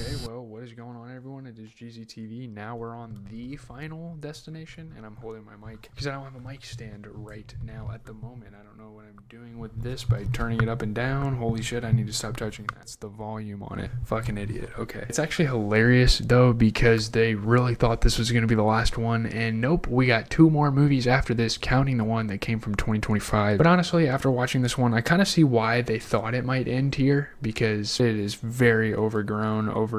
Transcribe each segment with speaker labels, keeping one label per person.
Speaker 1: Okay, well, what is going on, everyone? It is GZTV. Now we're on the final destination, and I'm holding my mic because I don't have a mic stand right now at the moment. I don't know what I'm doing with this by turning it up and down. Holy shit, I need to stop touching. That's the volume on it. Fucking idiot. Okay. It's actually hilarious, though, because they really thought this was going to be the last one, and nope, we got 2 more movies after this, counting the one that came from 2025. But honestly, after watching this one, I kind of see why they thought it might end here, because it is very overgrown, overdone.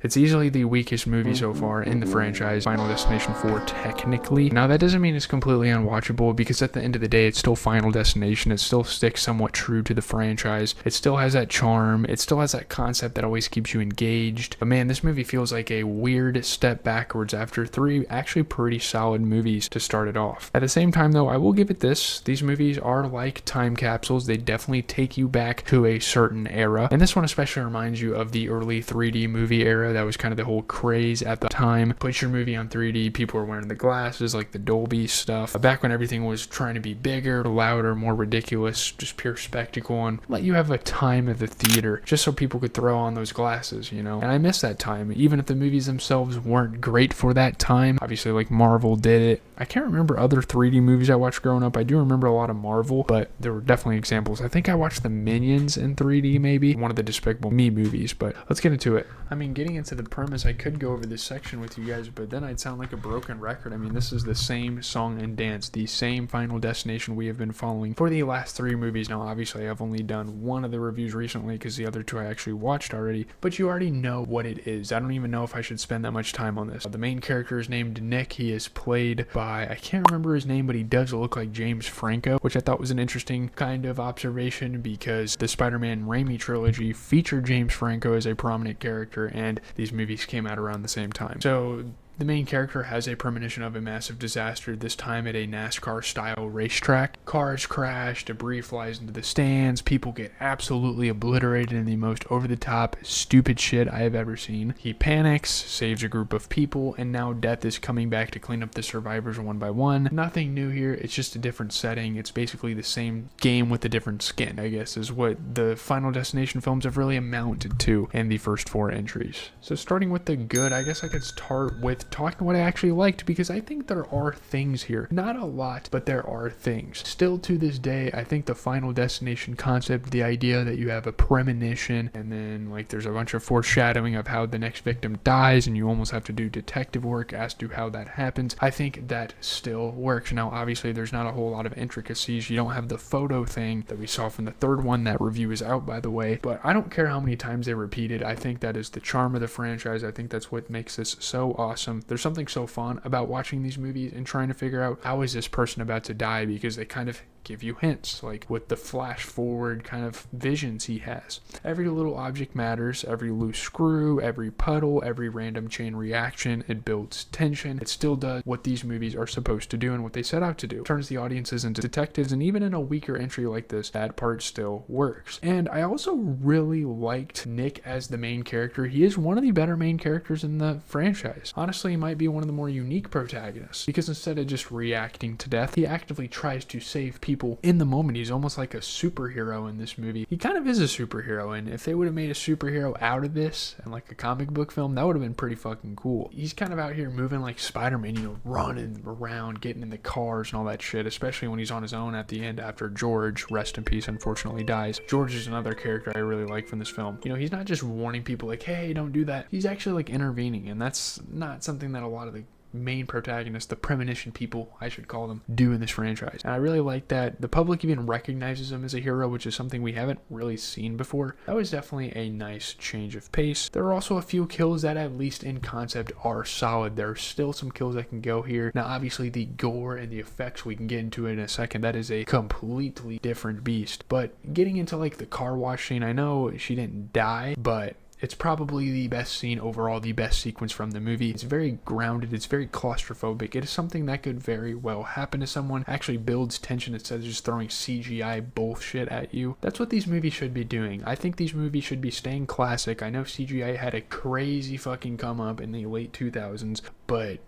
Speaker 1: It's easily the weakest movie so far in the franchise. Final Destination 4 technically. Now that doesn't mean it's completely unwatchable, because at the end of the day it's still Final Destination. It still sticks somewhat true to the franchise. It still has that charm. It still has that concept that always keeps you engaged. But man, this movie feels like a weird step backwards after 3 actually pretty solid movies to start it off. At the same time though, I will give it this. These movies are like time capsules. They definitely take you back to a certain era. And this one especially reminds you of the early 3D movie era. That was kind of the whole craze at the time. Put your movie on 3D, people were wearing the glasses, like the Dolby stuff. Back when everything was trying to be bigger, louder, more ridiculous, just pure spectacle, and let you have a time at the theater just so people could throw on those glasses, you know? And I miss that time, even if the movies themselves weren't great for that time. Obviously, like Marvel did it. I can't remember other 3D movies I watched growing up. I do remember a lot of Marvel, but there were definitely examples. I think I watched the Minions in 3D, maybe. One of the Despicable Me movies, but let's get into it. I mean, getting into the premise, I could go over this section with you guys, but then I'd sound like a broken record. I mean, this is the same song and dance, the same Final Destination we have been following for the last 3 movies. Now, obviously, I've only done one of the reviews recently because the other 2 I actually watched already, but you already know what it is. I don't even know if I should spend that much time on this. The main character is named Nick. He is played by, I can't remember his name, but he does look like James Franco, which I thought was an interesting kind of observation because the Spider-Man Raimi trilogy featured James Franco as a prominent character, and these movies came out around the same time. So the main character has a premonition of a massive disaster, this time at a NASCAR-style racetrack. Cars crash, debris flies into the stands, people get absolutely obliterated in the most over-the-top, stupid shit I have ever seen. He panics, saves a group of people, and now death is coming back to clean up the survivors one by one. Nothing new here, it's just a different setting. It's basically the same game with a different skin, I guess, is what the Final Destination films have really amounted to in the first 4 entries. So starting with the good, I guess I could start with talking what I actually liked, because I think there are things here. Not a lot, but there are things. Still to this day, I think the Final Destination concept, the idea that you have a premonition and then like there's a bunch of foreshadowing of how the next victim dies and you almost have to do detective work as to how that happens, I think that still works. Now obviously there's not a whole lot of intricacies. You don't have the photo thing that we saw from the 3rd one. That review is out, by the way, but I don't care how many times they repeat it. I think that is the charm of the franchise. I think that's what makes this so awesome. There's something so fun about watching these movies and trying to figure out how is this person about to die, because they kind of give you hints, like with the flash forward kind of visions he has. Every little object matters, every loose screw, every puddle, every random chain reaction. It builds tension. It still does what these movies are supposed to do and what they set out to do. It turns the audiences into detectives, and even in a weaker entry like this, that part still works. And I also really liked Nick as the main character. He is one of the better main characters in the franchise. Honestly, he might be one of the more unique protagonists, because instead of just reacting to death, he actively tries to save people in the moment. He's almost like a superhero in this movie. He kind of is a superhero, and if they would have made a superhero out of this and like a comic book film, that would have been pretty fucking cool. He's kind of out here moving like Spider-Man, you know, running around, getting in the cars and all that shit, especially when he's on his own at the end after George, rest in peace, unfortunately dies. George is another character I really like from this film. You know, he's not just warning people like, hey, don't do that. He's actually like intervening, and that's not something that a lot of the main protagonists, the premonition people, I should call them, do in this franchise. And I really like that the public even recognizes him as a hero, which is something we haven't really seen before. That was definitely a nice change of pace. There are also a few kills that, at least in concept, are solid. There are still some kills that can go here. Now obviously the gore and the effects we can get into in a second, that is a completely different beast. But getting into like the car wash scene, I know she didn't die, but it's probably the best scene overall, the best sequence from the movie. It's very grounded, it's very claustrophobic. It is something that could very well happen to someone. Actually builds tension instead of just throwing CGI bullshit at you. That's what these movies should be doing. I think these movies should be staying classic. I know CGI had a crazy fucking come up in the late 2000s, but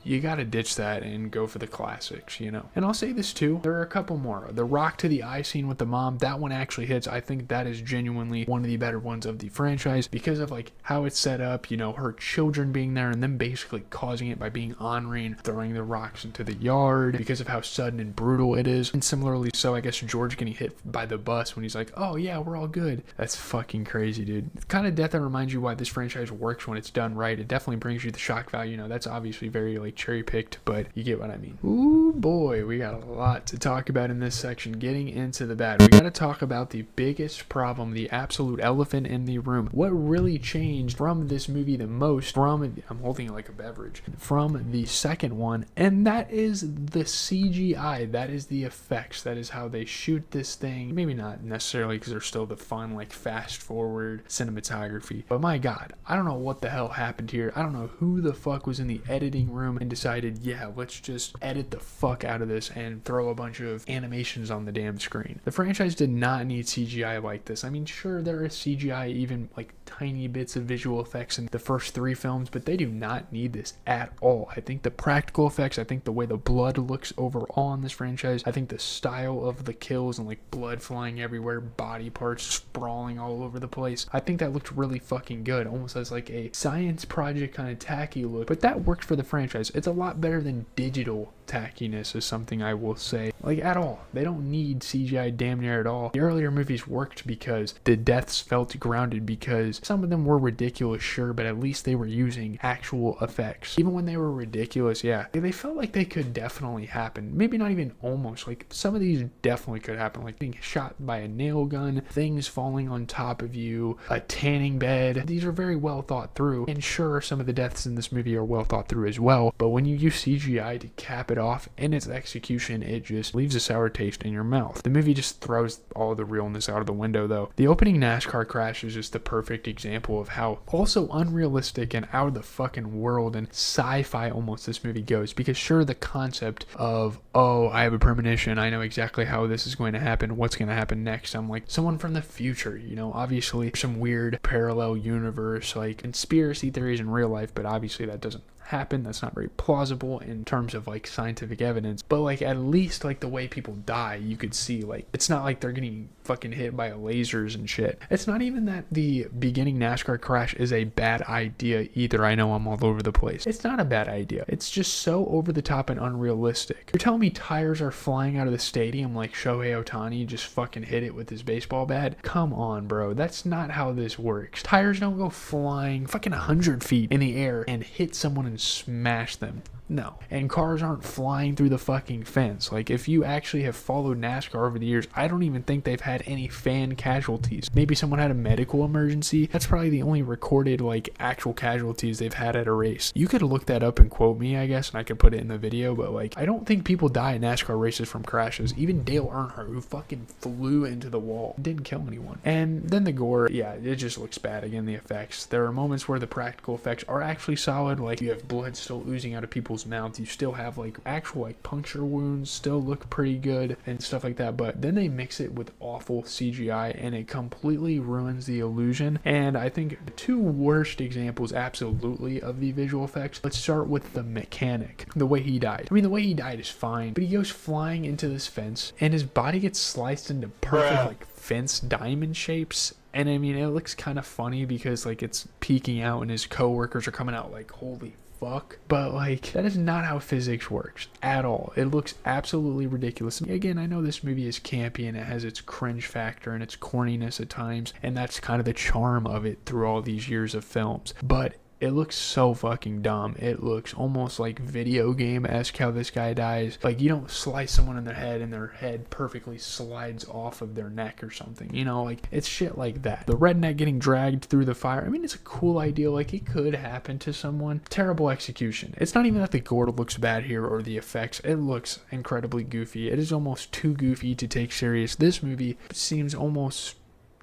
Speaker 1: you gotta ditch that and go for the classics, you know. And I'll say this too, there are a couple more. The rock to the eye scene with the mom, that one actually hits. I think that is genuinely one of the better ones of the franchise because of like how it's set up, you know, her children being there and them basically causing it by being ornery and throwing the rocks into the yard because of how sudden and brutal it is. And similarly, so I guess George getting hit by the bus when he's like, oh yeah, we're all good. That's fucking crazy, dude. The kind of death that reminds you why this franchise works when it's done right. It definitely brings you the shock value. You know, that's obviously very like cherry picked, but you get what I mean. Ooh boy, we got a lot to talk about in this section. Getting into the bad, we got to talk about the biggest problem, the absolute elephant in the room. What really changed from this movie the most, from, I'm holding it like a beverage, from the second one, and that is the CGI. That is the effects. That is how they shoot this thing. Maybe not necessarily because there's still the fun like fast forward cinematography, but my god, I don't know what the hell happened here. I don't know who the fuck was in the editing room and decided, yeah, let's just edit the fuck out of this and throw a bunch of animations on the damn screen. The franchise did not need CGI like this. I mean, sure, there is CGI, even like tiny bits of visual effects in the first 3 films, but they do not need this at all. I think the practical effects, I think the way the blood looks overall in this franchise, I think the style of the kills and like blood flying everywhere, body parts sprawling all over the place, I think that looked really fucking good, almost as like a science project kind of tacky look, but that worked for the franchise. It's a lot better than digital tackiness is something I will say, like at all. They don't need CGI damn near at all. The earlier movies worked because the deaths felt grounded, because some of them were ridiculous, sure, but at least they were using actual effects. Even when they were ridiculous, yeah, they felt like they could definitely happen. Maybe not even almost, like some of these definitely could happen, like being shot by a nail gun, things falling on top of you, a tanning bed. These are very well thought through, and sure, some of the deaths in this movie are well thought through as well, but when you use CGI to cap it off in its execution, it just leaves a sour taste in your mouth. The movie just throws all the realness out of the window though. The opening NASCAR crash is just the perfect example of how also unrealistic and out of the fucking world and sci-fi almost this movie goes, because sure, the concept of, oh, I have a premonition, I know exactly how this is going to happen, what's going to happen next, I'm like someone from the future, you know, obviously some weird parallel universe, like conspiracy theories in real life, but obviously that doesn't happen. That's not very plausible in terms of like scientific evidence, but like at least like the way people die, you could see like it's not like they're getting fucking hit by lasers and shit. It's not even that the beginning NASCAR crash is a bad idea either. I know I'm all over the place. It's not a bad idea. It's just so over the top and unrealistic. You're telling me tires are flying out of the stadium like Shohei Ohtani just fucking hit it with his baseball bat? Come on, bro. That's not how this works. Tires don't go flying fucking 100 feet in the air and hit someone and smash them. No. And cars aren't flying through the fucking fence. Like, if you actually have followed NASCAR over the years, I don't even think they've had any fan casualties. Maybe someone had a medical emergency. That's probably the only recorded, like, actual casualties they've had at a race. You could look that up and quote me, I guess, and I could put it in the video, but, like, I don't think people die in NASCAR races from crashes. Even Dale Earnhardt, who fucking flew into the wall, didn't kill anyone. And then the gore, yeah, it just looks bad. Again, the effects. There are moments where the practical effects are actually solid. Like, you have blood still oozing out of people's mouth, you still have like actual like puncture wounds still look pretty good and stuff like that, but then they mix it with awful CGI and it completely ruins the illusion. And I think the 2 worst examples absolutely of the visual effects, let's start with the mechanic, the way he died. I mean, the way he died is fine, but he goes flying into this fence and his body gets sliced into perfect like fence diamond shapes. And I mean, it looks kind of funny because like it's peeking out and his coworkers are coming out like, holy fuck. But like, that is not how physics works at all. It looks absolutely ridiculous. And again, I know this movie is campy and it has its cringe factor and its corniness at times, and that's kind of the charm of it through all these years of films, but it looks so fucking dumb. It looks almost like video game-esque how this guy dies. Like, you don't slice someone in their head and their head perfectly slides off of their neck or something. You know, like, it's shit like that. The redneck getting dragged through the fire. I mean, it's a cool idea. Like, it could happen to someone. Terrible execution. It's not even that the gore looks bad here or the effects. It looks incredibly goofy. It is almost too goofy to take serious. This movie seems almost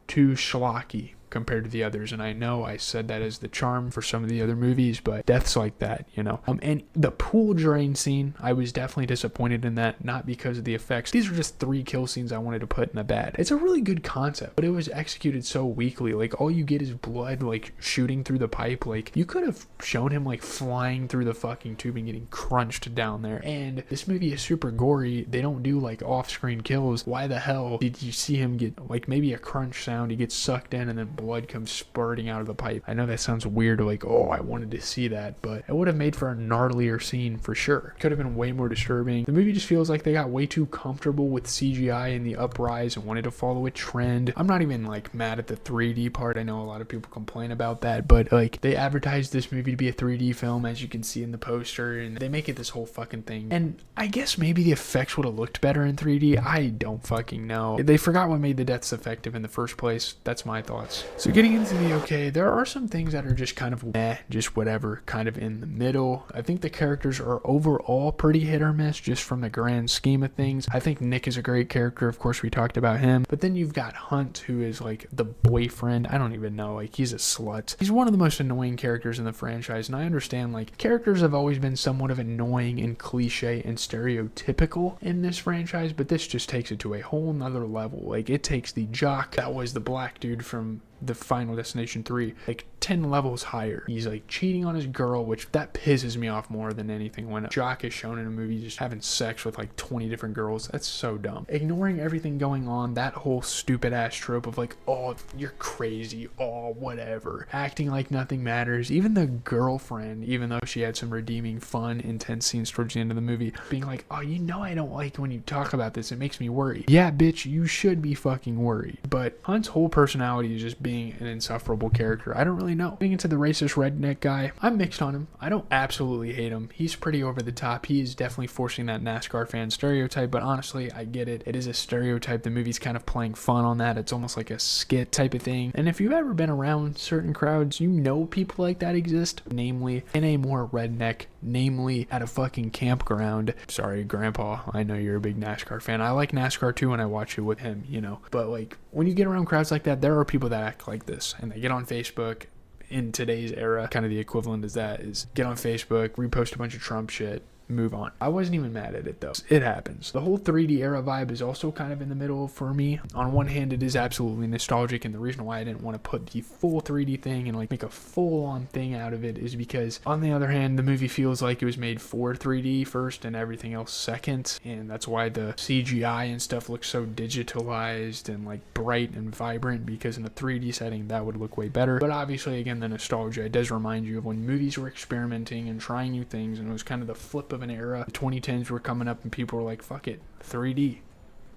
Speaker 1: too schlocky. compared to the others. And I know I said that as the charm for some of the other movies, but death's like that, you know. And the pool drain scene, I was definitely disappointed in that, not because of the effects. These are just 3 kill scenes I wanted to put in a bad. It's a really good concept, but it was executed so weakly. Like, all you get is blood, like, shooting through the pipe. Like, you could have shown him, like, flying through the fucking tube and getting crunched down there. And this movie is super gory. They don't do, like, off-screen kills. Why the hell did you see him get, like, maybe a crunch sound, he gets sucked in, and then blood comes spurting out of the pipe? I know that sounds weird, like, oh, I wanted to see that, but it would have made for a gnarlier scene for sure. Could have been way more disturbing. The movie just feels like they got way too comfortable with CGI and the uprise and wanted to follow a trend. I'm not even, like, mad at the 3D part. I know a lot of people complain about that, but, like, they advertised this movie to be a 3D film, as you can see in the poster, and they make it this whole fucking thing. And I guess maybe the effects would have looked better in 3D. I don't fucking know. They forgot what made the deaths effective in the first place. That's my thoughts. So getting into the okay, there are some things that are just kind of just whatever, kind of in the middle. I think the characters are overall pretty hit or miss just from the grand scheme of things. I think Nick is a great character. Of course, we talked about him. But then you've got Hunt, who is like the boyfriend. I don't even know. Like, he's a slut. He's one of the most annoying characters in the franchise. And I understand, like, characters have always been somewhat of annoying and cliche and stereotypical in this franchise, but this just takes it to a whole nother level. Like, it takes the jock that was the black dude from the Final Destination 3 like 10 levels higher. He's like cheating on his girl, which that pisses me off more than anything when a jock is shown in a movie just having sex with like 20 different girls. That's so dumb. Ignoring everything going on, that whole stupid ass trope of like, oh, you're crazy, oh, whatever, acting like nothing matters. Even the girlfriend, even though she had some redeeming, fun, intense scenes towards the end of the movie, being like, oh, you know, I don't like when you talk about this, it makes me worry. Yeah, bitch, you should be fucking worried. But Hunt's whole personality is just being an insufferable character. I don't really know. Getting into the racist redneck guy, I'm mixed on him. I don't absolutely hate him. He's pretty over the top. He is definitely forcing that NASCAR fan stereotype, but honestly, I get it. It is a stereotype. The movie's kind of playing fun on that. It's almost like a skit type of thing. And if you've ever been around certain crowds, you know people like that exist, namely in a more redneck, namely at a fucking campground. Sorry, Grandpa, I know you're a big NASCAR fan. I like NASCAR too when I watch it with him, you know, but like when you get around crowds like that, there are people that act like this and they get on Facebook. In today's era, kind of the equivalent is that is get on Facebook, repost a bunch of Trump shit, move on. I wasn't even mad at it though. It happens. The whole 3D era vibe is also kind of in the middle for me. On one hand, it is absolutely nostalgic, and the reason why I didn't want to put the full 3D thing and like make a full-on thing out of it is because on the other hand, the movie feels like it was made for 3D first and everything else second, and that's why the CGI and stuff looks so digitalized and like bright and vibrant, because in a 3D setting that would look way better. But obviously, again, the nostalgia, it does remind you of when movies were experimenting and trying new things, and it was kind of the flip of an era. The 2010s were coming up and people were like, fuck it, 3D.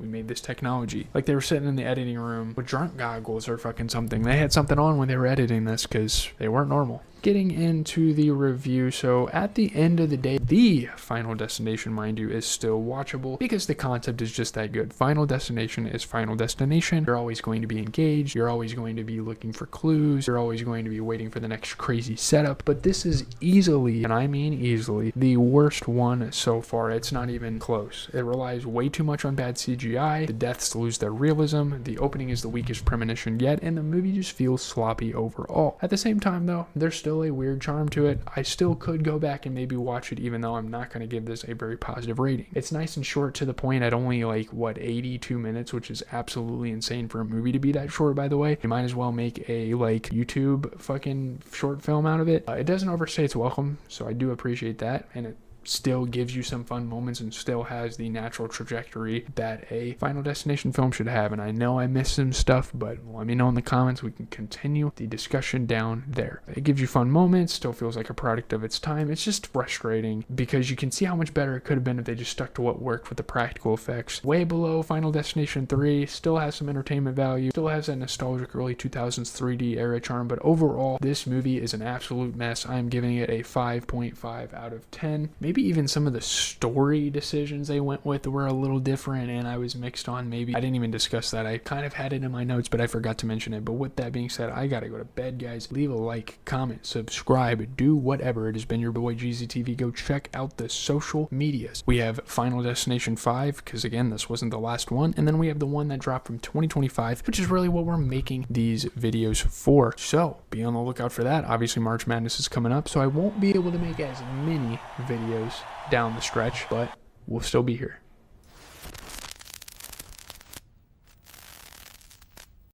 Speaker 1: We made this technology. Like they were sitting in the editing room with drunk goggles or fucking something. They had something on when they were editing this because they weren't normal. Getting into the review, so at the end of the day, the Final Destination, mind you, is still watchable because the concept is just that good. Final Destination is Final Destination. You're always going to be engaged. You're always going to be looking for clues. You're always going to be waiting for the next crazy setup. But this is easily, and I mean easily, the worst one so far. It's not even close. It relies way too much on bad CGI. The deaths lose their realism. The opening is the weakest premonition yet, and the movie just feels sloppy overall. At the same time, though, there's still a weird charm to it. I still could go back and maybe watch it, even though I'm not going to give this a very positive rating. It's nice and short to the point at only like 82 minutes, which is absolutely insane for a movie to be that short, by the way. You might as well make a like YouTube fucking short film out of it. It doesn't overstay its welcome, so I do appreciate that, and it still gives you some fun moments and still has the natural trajectory that a Final Destination film should have. And I know I missed some stuff, but let me know in the comments. We can continue the discussion down there. It gives you fun moments, still feels like a product of its time. It's just frustrating because you can see how much better it could have been if they just stuck to what worked with the practical effects. Way below Final Destination 3, still has some entertainment value, still has that nostalgic early 2000s 3D era charm, but overall, this movie is an absolute mess. I'm giving it a 5.5 out of 10. Maybe maybe even some of the story decisions they went with were a little different, and I was mixed on maybe. I didn't even discuss that. I kind of had it in my notes, but I forgot to mention it. But with that being said, I gotta go to bed, guys. Leave a like, comment, subscribe, do whatever. It has been your boy GZTV. Go check out the social medias. We have Final Destination 5, because again, this wasn't the last one, and then we have the one that dropped from 2025, which is really what we're making these videos for. So be on the lookout for that. Obviously March Madness is coming up, so I won't be able to make as many videos down the stretch, but we'll still be here.